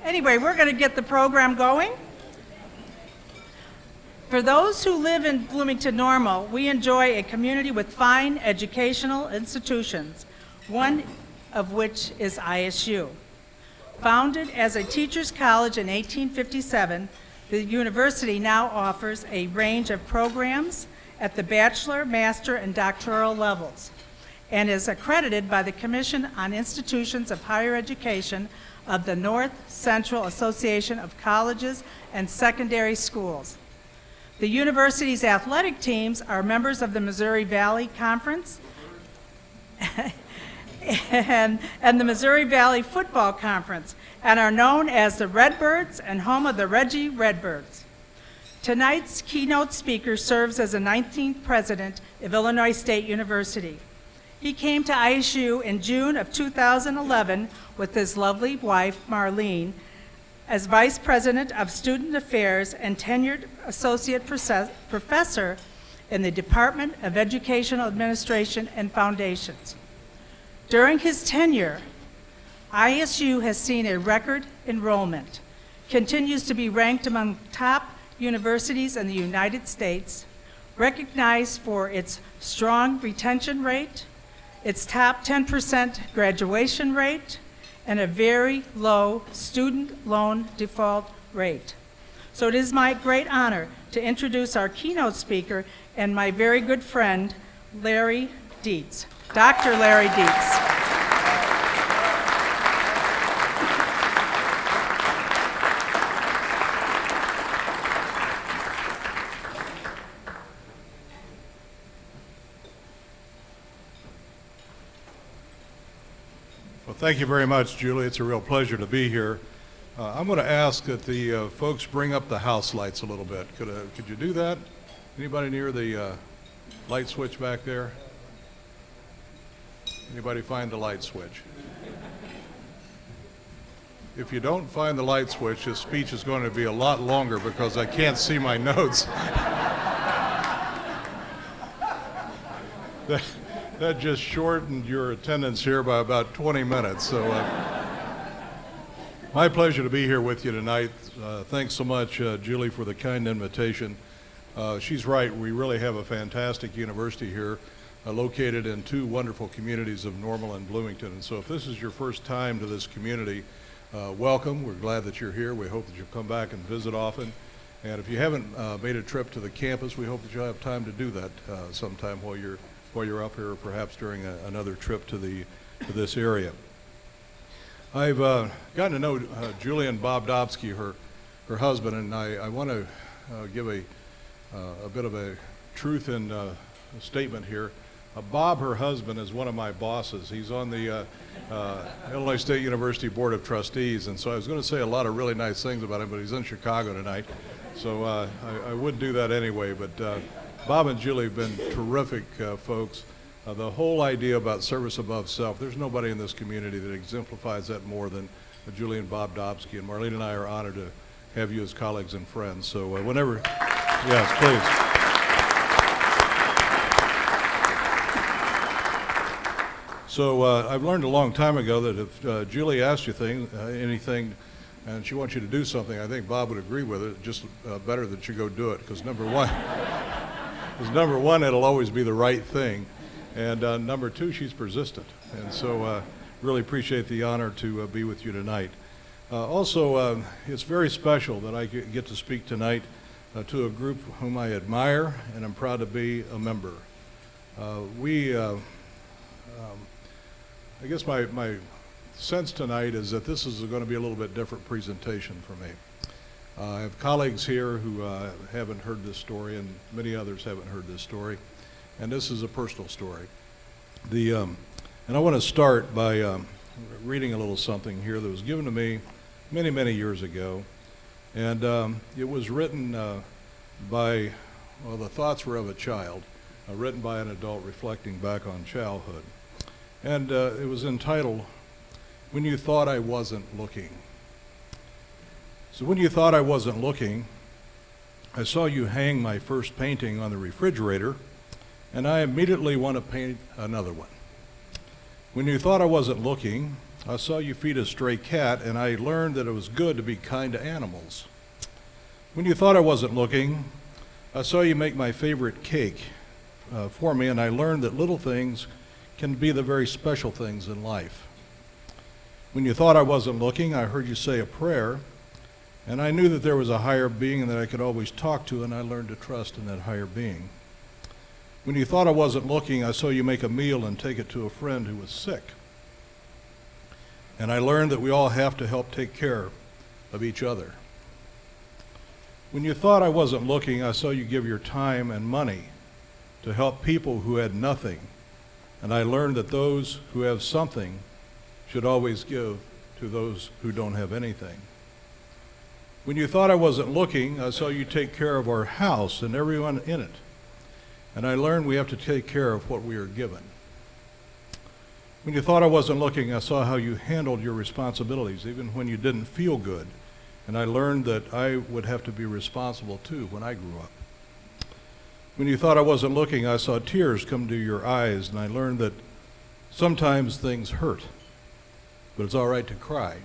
Anyway, we're going to get the program going. For those who live in Bloomington Normal, we enjoy a community with fine educational institutions, one of which is ISU. Founded as a teacher's college in 1857, the university now offers a range of programs at the bachelor, master, and doctoral levels, and is accredited by the Commission on Institutions of Higher Education of the North Central Association of Colleges and Secondary Schools. The university's athletic teams are members of the Missouri Valley Conference and the Missouri Valley Football Conference, and are known as the Redbirds and home of the Reggie Redbirds. Tonight's keynote speaker serves as the 19th president of Illinois State University. He came to ISU in June of 2011 with his lovely wife, Marlene, as Vice President of Student Affairs and tenured Associate Professor in the Department of Educational Administration and Foundations. During his tenure, ISU has seen a record enrollment, continues to be ranked among top universities in the United States, recognized for its strong retention rate, its top 10% graduation rate, and a very low student loan default rate. So it is my great honor to introduce our keynote speaker and my very good friend, Larry Dietz, Dr. Larry Dietz. Well, thank you very much, Julie. It's a real pleasure to be here. I'm going to ask that the folks bring up the house lights a little bit. Could you do that? Anybody near the light switch back there? Anybody find the light switch? If you don't find the light switch, this speech is going to be a lot longer because I can't see my notes. That just shortened your attendance here by about 20 minutes. So my pleasure to be here with you tonight. Thanks so much, Julie, for the kind invitation. She's right. We really have a fantastic university here located in two wonderful communities of Normal and Bloomington. And so if this is your first time to this community, welcome. We're glad that you're here. We hope that you'll come back and visit often. And if you haven't made a trip to the campus, we hope that you'll have time to do that sometime while you're up here, or perhaps during another trip to this area. I've gotten to know Julie Bob Dobsky, her husband, and I want to give a bit of a truth in statement here. Bob, her husband, is one of my bosses. He's on the Illinois State University Board of Trustees, and so I was going to say a lot of really nice things about him, but he's in Chicago tonight, so I would do that anyway. But Bob and Julie have been terrific folks. The whole idea about service above self, there's nobody in this community that exemplifies that more than Julie and Bob Dobsky, and Marlene and I are honored to have you as colleagues and friends. So whenever, yes, please. So I've learned a long time ago that if Julie asks you anything and she wants you to do something, I think Bob would agree with it, just better that you go do it, because number one, it'll always be the right thing. And number two, she's persistent. And so really appreciate the honor to be with you tonight. Also, it's very special that I get to speak tonight to a group whom I admire and I'm proud to be a member. I guess my sense tonight is that this is going to be a little bit different presentation for me. I have colleagues here who haven't heard this story, and many others haven't heard this story, and this is a personal story. And I want to start by reading a little something here that was given to me many, many years ago, and it was written the thoughts were of a child, written by an adult reflecting back on childhood. And it was entitled, "When You Thought I Wasn't Looking." So when you thought I wasn't looking, I saw you hang my first painting on the refrigerator, and I immediately want to paint another one. When you thought I wasn't looking, I saw you feed a stray cat, and I learned that it was good to be kind to animals. When you thought I wasn't looking, I saw you make my favorite cake for me, and I learned that little things can be the very special things in life. When you thought I wasn't looking, I heard you say a prayer, and I knew that there was a higher being that I could always talk to, and I learned to trust in that higher being. When you thought I wasn't looking, I saw you make a meal and take it to a friend who was sick. And I learned that we all have to help take care of each other. When you thought I wasn't looking, I saw you give your time and money to help people who had nothing. And I learned that those who have something should always give to those who don't have anything. When you thought I wasn't looking, I saw you take care of our house and everyone in it. And I learned we have to take care of what we are given. When you thought I wasn't looking, I saw how you handled your responsibilities, even when you didn't feel good. And I learned that I would have to be responsible too when I grew up. When you thought I wasn't looking, I saw tears come to your eyes, and I learned that sometimes things hurt, but it's all right to cry.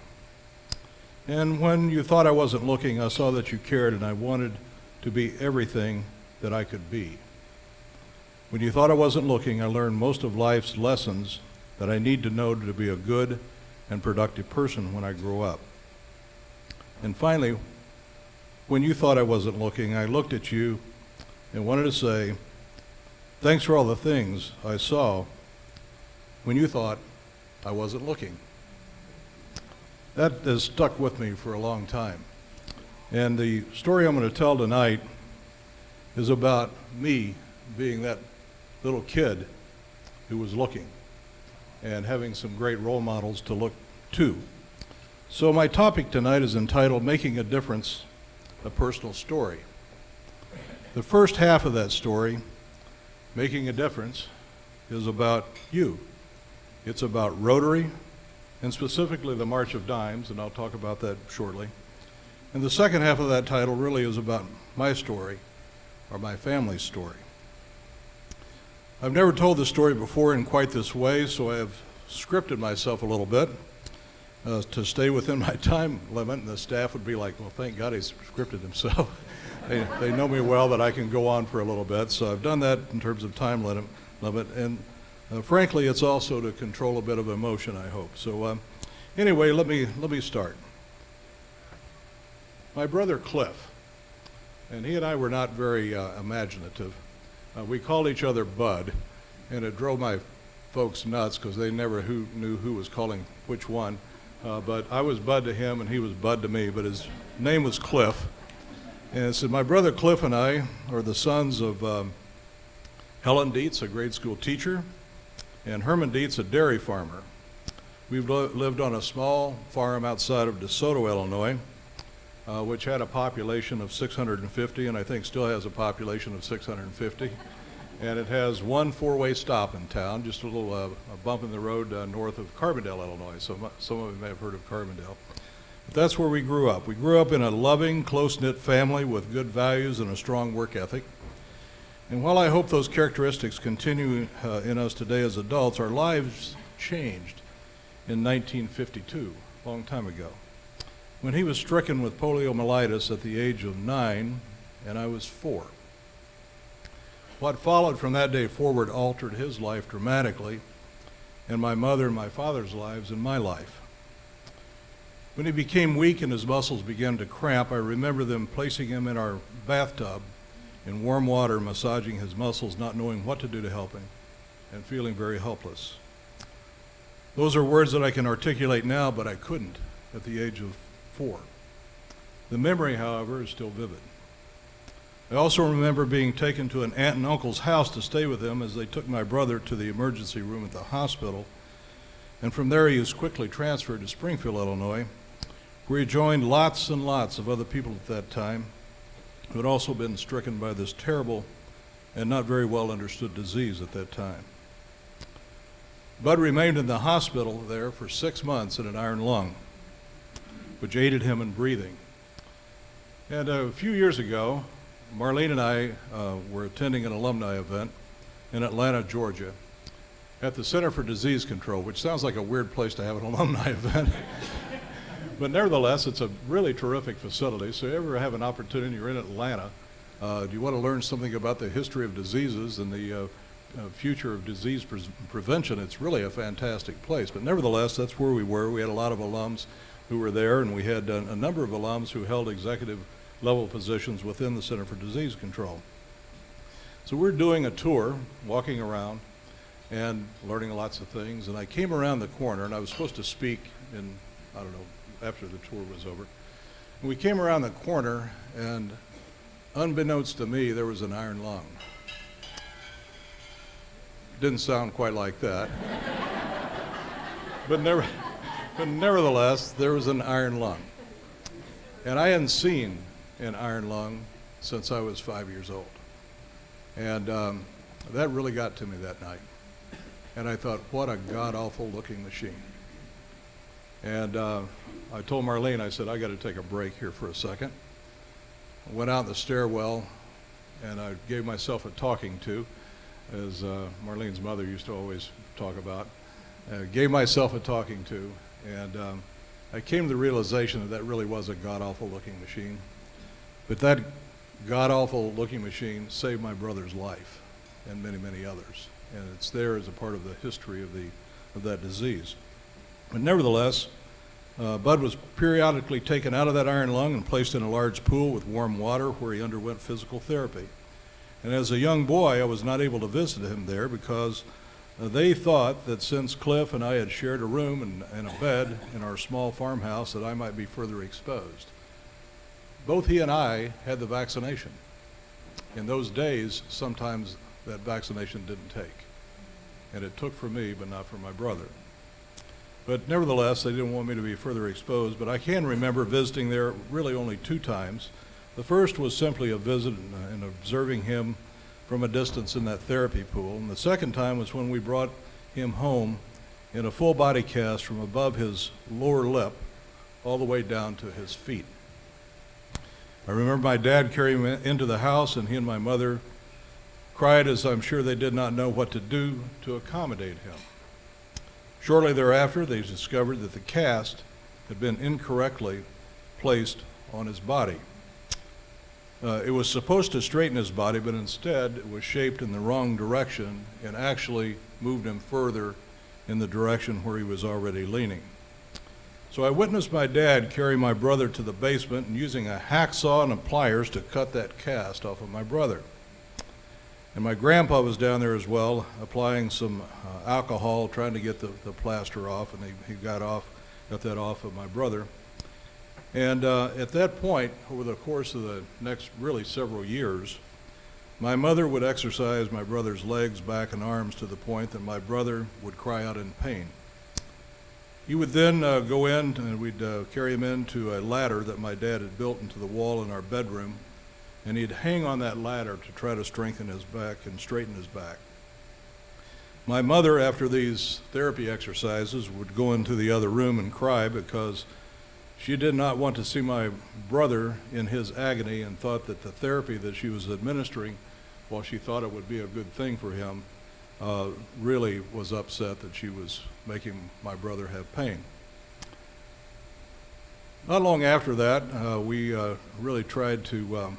And when you thought I wasn't looking, I saw that you cared, and I wanted to be everything that I could be. When you thought I wasn't looking, I learned most of life's lessons that I need to know to be a good and productive person when I grow up. And finally, when you thought I wasn't looking, I looked at you and wanted to say, thanks for all the things I saw when you thought I wasn't looking. That has stuck with me for a long time. And the story I'm going to tell tonight is about me being that little kid who was looking and having some great role models to look to. So my topic tonight is entitled Making a Difference, a Personal Story. The first half of that story, Making a Difference, is about you. It's about Rotary, and specifically the March of Dimes, and I'll talk about that shortly. And the second half of that title really is about my story, or my family's story. I've never told this story before in quite this way, so I have scripted myself a little bit to stay within my time limit, and the staff would be like, well, thank God he's scripted himself. They know me well that I can go on for a little bit, so I've done that in terms of time limit, and frankly, it's also to control a bit of emotion, I hope. So anyway, let me start. My brother Cliff, and he and I were not very imaginative. We called each other Bud, and it drove my folks nuts because they never knew who was calling which one. But I was Bud to him, and he was Bud to me, but his name was Cliff. And so my brother Cliff and I are the sons of Helen Dietz, a grade school teacher, and Herman Dietz, a dairy farmer. We've lived on a small farm outside of DeSoto, Illinois, which had a population of 650, and I think still has a population of 650. And it has one four-way stop in town, just a little a bump in the road north of Carbondale, Illinois. So some of you may have heard of Carbondale. But that's where we grew up. We grew up in a loving, close-knit family with good values and a strong work ethic. And while I hope those characteristics continue in us today as adults, our lives changed in 1952, a long time ago, when he was stricken with poliomyelitis at the age of 9, and I was 4. What followed from that day forward altered his life dramatically, and my mother and my father's lives and my life. When he became weak and his muscles began to cramp, I remember them placing him in our bathtub in warm water, massaging his muscles, not knowing what to do to help him, and feeling very helpless. Those are words that I can articulate now, but I couldn't at the age of 4. The memory, however, is still vivid. I also remember being taken to an aunt and uncle's house to stay with them as they took my brother to the emergency room at the hospital. And from there he was quickly transferred to Springfield, Illinois, where he joined lots and lots of other people at that time who had also been stricken by this terrible and not very well understood disease at that time. Bud remained in the hospital there for 6 months in an iron lung, which aided him in breathing. And a few years ago, Marlene and I were attending an alumni event in Atlanta, Georgia, at the Center for Disease Control, which sounds like a weird place to have an alumni event. But nevertheless, it's a really terrific facility. So if you ever have an opportunity, you're in Atlanta, do you want to learn something about the history of diseases and the future of disease prevention, it's really a fantastic place. But nevertheless, that's where we were. We had a lot of alums who were there, and we had a number of alums who held executive level positions within the Center for Disease Control. So we're doing a tour, walking around and learning lots of things. And I came around the corner, and I was supposed to speak in, I don't know, after the tour was over. And we came around the corner, and unbeknownst to me, there was an iron lung. Didn't sound quite like that. But nevertheless, there was an iron lung. And I hadn't seen an iron lung since I was 5 years old. And that really got to me that night. And I thought, what a god-awful looking machine. And I told Marlene, I said, I got to take a break here for a second. I went out in the stairwell, and I gave myself a talking to, as Marlene's mother used to always talk about. Gave myself a talking to, and I came to the realization that that really was a god-awful looking machine. But that god-awful looking machine saved my brother's life and many, many others. And it's there as a part of the history of that disease. But nevertheless, Bud was periodically taken out of that iron lung and placed in a large pool with warm water where he underwent physical therapy. And as a young boy, I was not able to visit him there because they thought that since Cliff and I had shared a room and a bed in our small farmhouse, that I might be further exposed. Both he and I had the vaccination. In those days, sometimes that vaccination didn't take. And it took for me, but not for my brother. But nevertheless, they didn't want me to be further exposed, but I can remember visiting there really only 2 times. The first was simply a visit and observing him from a distance in that therapy pool. And the second time was when we brought him home in a full body cast from above his lower lip all the way down to his feet. I remember my dad carrying him into the house, and he and my mother cried, as I'm sure they did not know what to do to accommodate him. Shortly thereafter, they discovered that the cast had been incorrectly placed on his body. It was supposed to straighten his body, but instead it was shaped in the wrong direction and actually moved him further in the direction where he was already leaning. So I witnessed my dad carry my brother to the basement and using a hacksaw and pliers to cut that cast off of my brother. And my grandpa was down there as well, applying some alcohol, trying to get the plaster off, and he got that off of my brother. And at that point, over the course of the next really several years, my mother would exercise my brother's legs, back, and arms to the point that my brother would cry out in pain. He would then go in, and we'd carry him into a ladder that my dad had built into the wall in our bedroom, and he'd hang on that ladder to try to strengthen his back and straighten his back. My mother, after these therapy exercises, would go into the other room and cry because she did not want to see my brother in his agony and thought that the therapy that she was administering, while she thought it would be a good thing for him, really was upset that she was making my brother have pain. Not long after that, we really tried to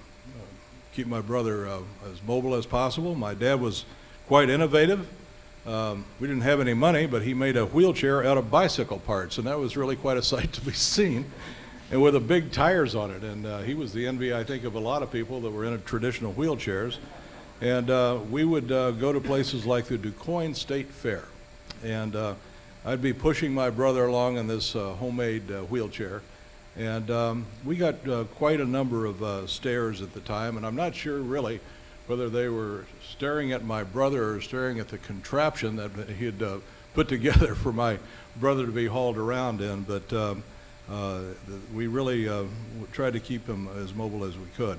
keep my brother as mobile as possible. My dad was quite innovative. We didn't have any money, but he made a wheelchair out of bicycle parts, and that was really quite a sight to be seen, and with the big tires on it. And he was the envy, I think, of a lot of people that were in traditional wheelchairs. And we would go to places like the DuQuoin State Fair, and I'd be pushing my brother along in this homemade wheelchair. And we got quite a number of stares at the time, and I'm not sure really whether they were staring at my brother or staring at the contraption that he had put together for my brother to be hauled around in, but we really tried to keep him as mobile as we could.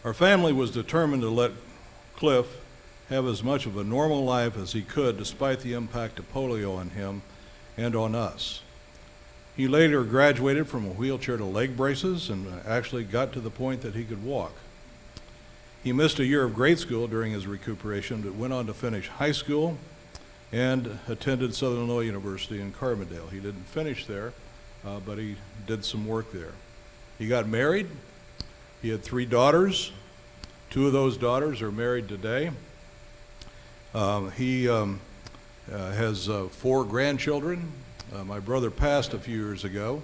Our family was determined to let Cliff have as much of a normal life as he could, despite the impact of polio on him and on us. He later graduated from a wheelchair to leg braces and actually got to the point that he could walk. He missed a year of grade school during his recuperation, but went on to finish high school and attended Southern Illinois University in Carbondale. He didn't finish there, but he did some work there. He got married. He had 3 daughters. 2 of those daughters are married today. He has 4 grandchildren. My brother passed a few years ago,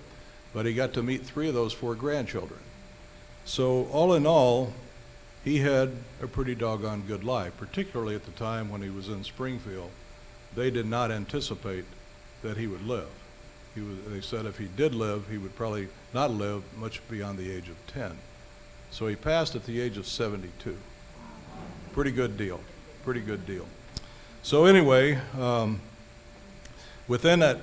but he got to meet 3 of those 4 grandchildren. So all in all, he had a pretty doggone good life, particularly at the time when he was in Springfield. They did not anticipate that he would live. They said if he did live, he would probably not live much beyond the age of 10. So he passed at the age of 72. Pretty good deal, pretty good deal. So anyway, within that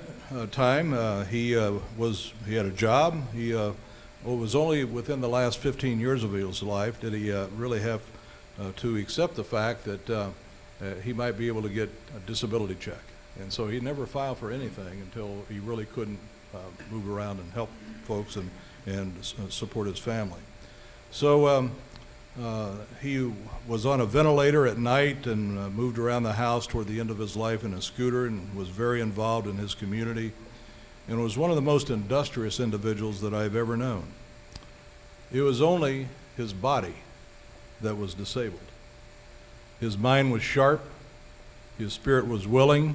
time, he had a job. It was only within the last 15 years of his life did he really have to accept the fact that he might be able to get a disability check. And so he never filed for anything until he really couldn't move around and help folks and support his family. So he was on a ventilator at night and moved around the house toward the end of his life in a scooter and was very involved in his community and was one of the most industrious individuals that I've ever known. It was only his body that was disabled. His mind was sharp, his spirit was willing,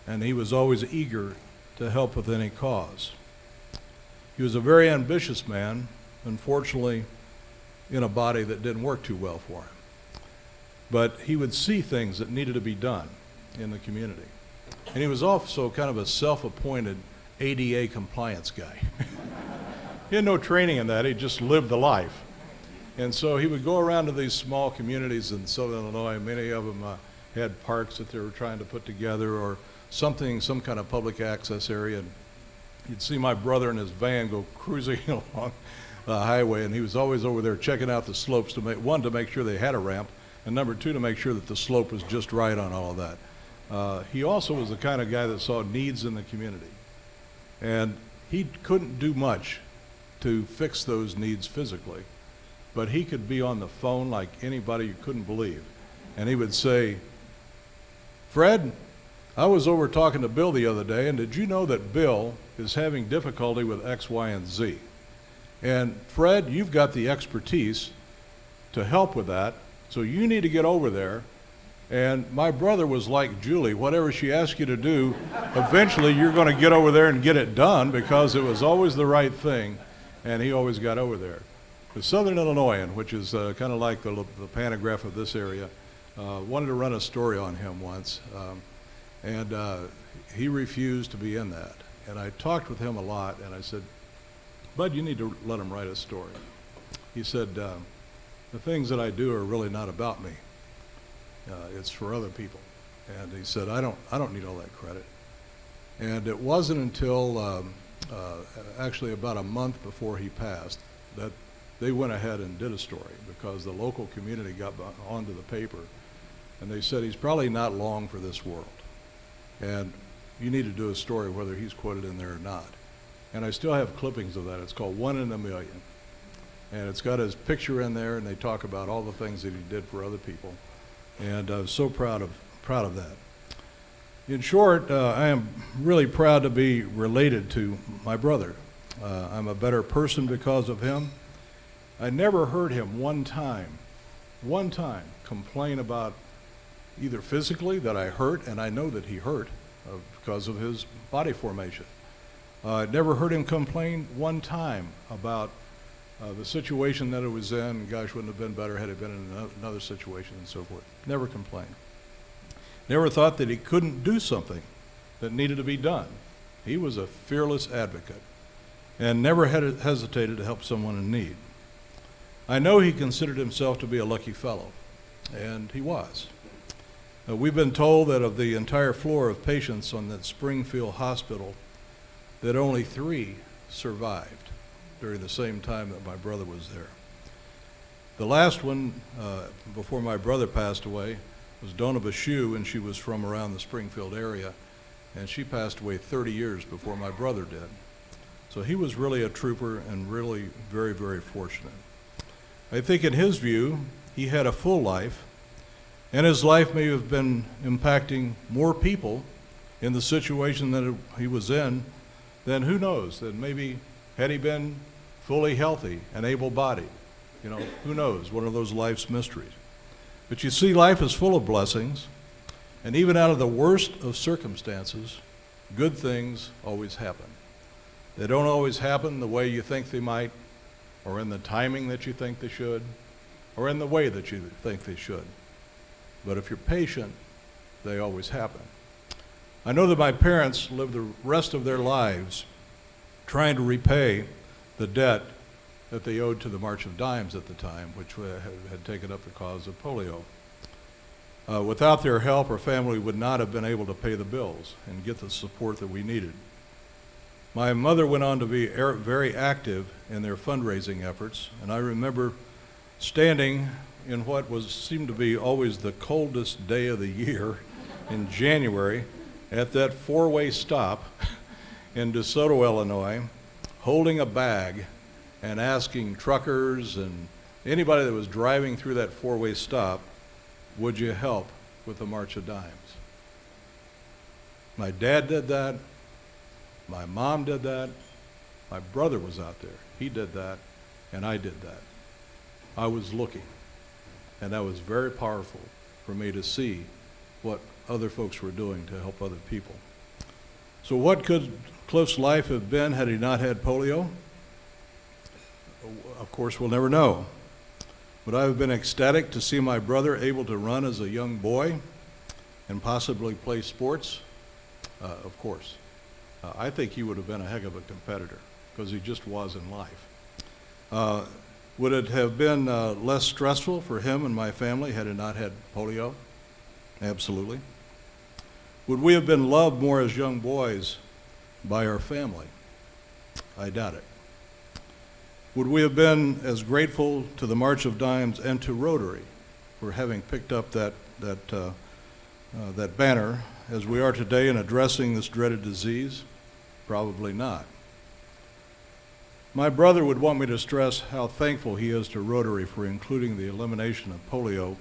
and he was always eager to help with any cause. He was a very ambitious man, unfortunately in a body that didn't work too well for him. But he would see things that needed to be done in the community. And he was also kind of a self-appointed ADA compliance guy. He had no training in that, he just lived the life. And so he would go around to these small communities in Southern Illinois. Many of them had parks that they were trying to put together or something, some kind of public access area. And you'd see my brother in his van go cruising along the highway, and he was always over there checking out the slopes to make sure they had a ramp, and number 2, to make sure that the slope was just right on all of that. He also was the kind of guy that saw needs in the community. And he couldn't do much to fix those needs physically, but he could be on the phone like anybody you couldn't believe. And he would say, "Fred, I was over talking to Bill the other day, and did you know that Bill is having difficulty with X, Y, and Z? And Fred, you've got the expertise to help with that, so you need to get over there." And my brother was like Julie, whatever she asked you to do, eventually you're going to get over there and get it done, because it was always the right thing, and he always got over there. The Southern Illinoisan, which is kind of like the pantograph of this area, wanted to run a story on him once, and he refused to be in that. And I talked with him a lot, and I said, "Bud, you need to let him write a story." He said, "The things that I do are really not about me. It's for other people." And he said, I don't need all that credit." And it wasn't until actually about a month before he passed that they went ahead and did a story, because the local community got onto the paper, and they said, "He's probably not long for this world, and you need to do a story whether he's quoted in there or not." And I still have clippings of that. It's called "One in a Million." And it's got his picture in there, and they talk about all the things that he did for other people. And I was so proud of that. In short, I am really proud to be related to my brother. I'm a better person because of him. I never heard him one time, complain about either physically that I hurt, and I know that he hurt because of his body formation. I never heard him complain one time about the situation that it was in. Gosh, wouldn't have been better had it been in another situation, and so forth. Never complained. Never thought that he couldn't do something that needed to be done. He was a fearless advocate and never hesitated to help someone in need. I know he considered himself to be a lucky fellow, and he was. We've been told that of the entire floor of patients on that Springfield hospital, that only 3 survived during the same time that my brother was there. The last one, before my brother passed away, was Donna Bashew, and she was from around the Springfield area, and she passed away 30 years before my brother did. So he was really a trooper and really very, very fortunate. I think in his view, he had a full life, And his life may have been impacting more people in the situation that he was in, then who knows, that maybe had he been fully healthy and able-bodied, who knows, one of those life's mysteries. But you see, life is full of blessings, and even out of the worst of circumstances, good things always happen. They don't always happen the way you think they might, or in the timing that you think they should, or in the way that you think they should. But if you're patient, they always happen. I know that my parents lived the rest of their lives trying to repay the debt that they owed to the March of Dimes at the time, which had taken up the cause of polio. Without their help, our family would not have been able to pay the bills and get the support that we needed. My mother went on to be very active in their fundraising efforts, and I remember standing in what seemed to be always the coldest day of the year in January at that four-way stop in DeSoto, Illinois, holding a bag and asking truckers and anybody that was driving through that four-way stop, would you help with the March of Dimes? My dad did that. My mom did that. My brother was out there. He did that, and I did that. I was looking, and that was very powerful for me to see what other folks were doing to help other people. So what could Cliff's life have been had he not had polio? Of course, we'll never know. But I've been ecstatic to see my brother able to run as a young boy and possibly play sports. Of course. I think he would have been a heck of a competitor because he just was in life. Would it have been less stressful for him and my family had he not had polio? Absolutely. Would we have been loved more as young boys by our family? I doubt it. Would we have been as grateful to the March of Dimes and to Rotary for having picked up that banner as we are today in addressing this dreaded disease? Probably not. My brother would want me to stress how thankful he is to Rotary for including the elimination of polio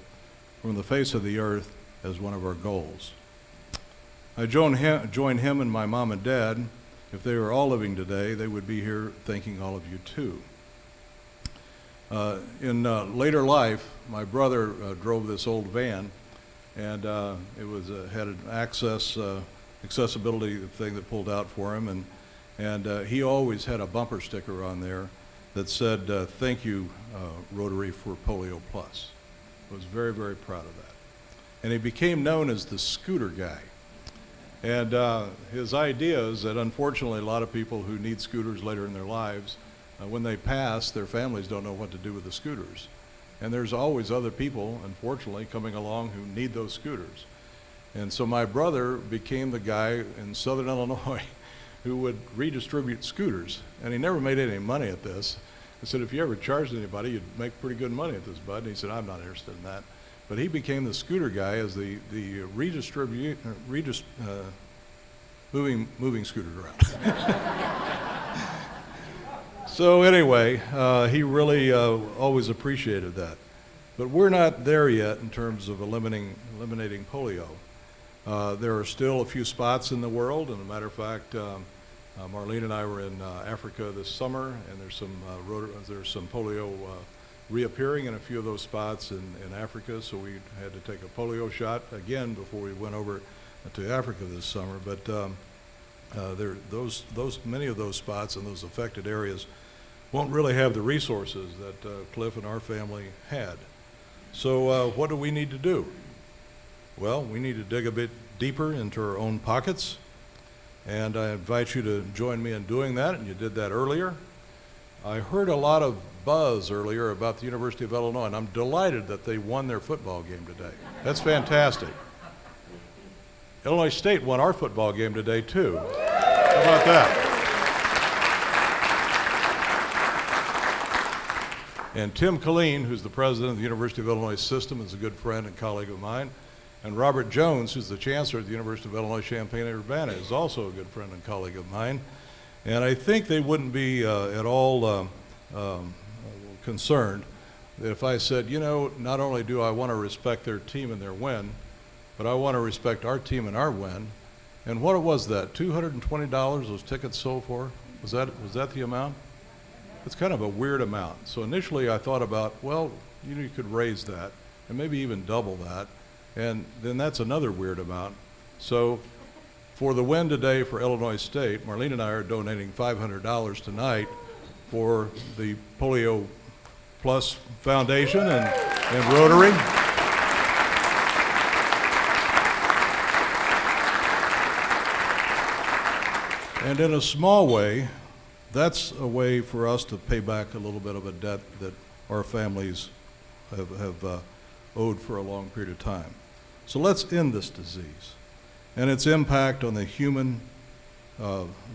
from the face of the earth as one of our goals. I join him and my mom and dad. If they were all living today, they would be here thanking all of you too. In later life, my brother drove this old van, and it was had an accessibility thing that pulled out for him, and he always had a bumper sticker on there that said, "Thank you, Rotary, for Polio Plus." I was very, very proud of that. And he became known as the scooter guy. And his idea is that unfortunately a lot of people who need scooters later in their lives, when they pass, their families don't know what to do with the scooters. And there's always other people, unfortunately, coming along who need those scooters. And so my brother became the guy in Southern Illinois who would redistribute scooters. And he never made any money at this. I said, if you ever charged anybody, you'd make pretty good money at this, bud. And he said, I'm not interested in that. But he became the scooter guy as the moving scooters around. So anyway, he really always appreciated that. But we're not there yet in terms of eliminating polio. There are still a few spots in the world, and as a matter of fact, Marlene and I were in Africa this summer, and there's some polio reappearing in a few of those spots in Africa, so we had to take a polio shot again before we went over to Africa this summer. But many of those spots and those affected areas won't really have the resources that Cliff and our family had. So what do we need to do? Well, we need to dig a bit deeper into our own pockets, and I invite you to join me in doing that, and you did that earlier. I heard a lot of buzz earlier about the University of Illinois, and I'm delighted that they won their football game today. That's fantastic. Illinois State won our football game today, too. How about that? And Tim Killeen, who's the president of the University of Illinois system, is a good friend and colleague of mine. And Robert Jones, who's the chancellor at the University of Illinois Champaign-Urbana, is also a good friend and colleague of mine. And I think they wouldn't be at all concerned that if I said, you know, not only do I want to respect their team and their win, but I want to respect our team and our win. And what was that? $220 those tickets sold for? Was that the amount? It's kind of a weird amount. So initially I thought about, well, you could raise that and maybe even double that. And then that's another weird amount. So for the win today for Illinois State, Marlene and I are donating $500 tonight for the Polio Plus Foundation and Rotary. And in a small way, that's a way for us to pay back a little bit of a debt that our families have owed for a long period of time. So let's end this disease and its impact on the human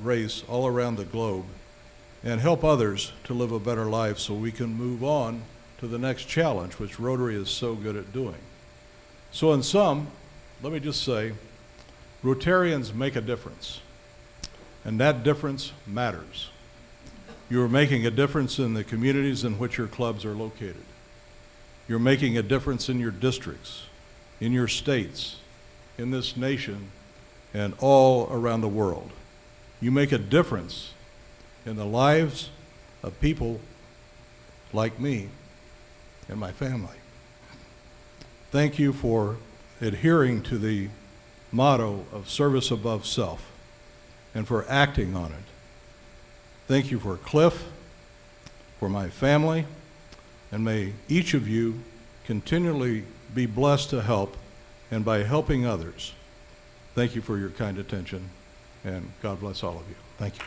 race all around the globe and help others to live a better life so we can move on to the next challenge, which Rotary is so good at doing. So in sum, let me just say, Rotarians make a difference, and that difference matters. You are making a difference in the communities in which your clubs are located. You're making a difference in your districts, in your states, in this nation, and all around the world. You make a difference in the lives of people like me and my family. Thank you for adhering to the motto of service above self and for acting on it. Thank you for Cliff, for my family, and may each of you continually be blessed to help and by helping others. Thank you for your kind attention, and God bless all of you. Thank you.